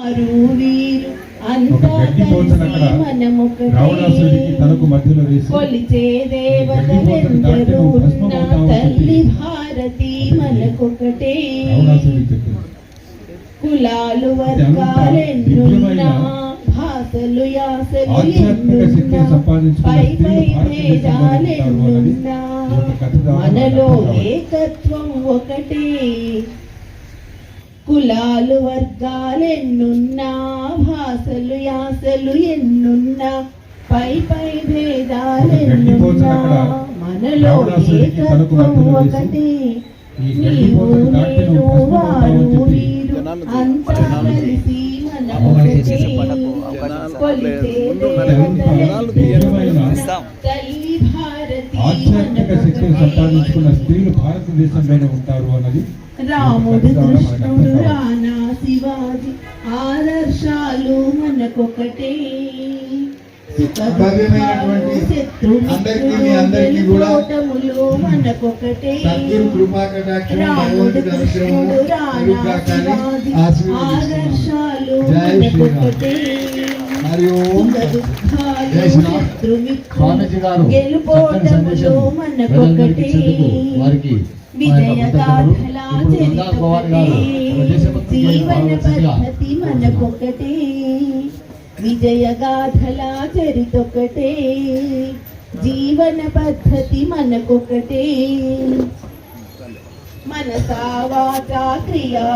వీరు అంతా కలిసి రావణాసురుడికి తలకు మధ్యలో వేసి కొలిచే దేవతలెందరూ ఉన్నా తల్లి భారతి మనకొకటే. కులాలు వర్గాలెన్నున్నా భాషలు యాసలు ఎన్నున్నా పై పై భేదాలెన్నున్నా మనలో ఏకత్వం ఒకటే. కులాలు వర్గాలెన్నున్నా భాషలు యాసలు ఎన్నున్నా పై పై భేదాలెన్నున్నా మనలో ఏకత్వం ఒకటే. నీవు నేను వారు వీరు అంతా కలిసి మనకొకటే. కొలిచే తల్లి భారతి సంపాదించుకున్న స్త్రీలు భారతదేశంలోనే ఉంటారు అన్నది. రాముడు కృష్ణుడు రానా శివాజీ ఆదర్శాలు మనకొకటే. శత్రుములు మనకొకటే. రాముడు కృష్ణుడు రానా శివాజీ ఆదర్శాలు మనకొకటే. గెలుపోటములు మనకొకటే. విజయగాథలా చరితొకటే. జీవన పద్ధతి మనకొకటే. విజయగాథలా చరితొకటే. జీవన పద్ధతి మనకొకటే. మనసా వాచా క్రియా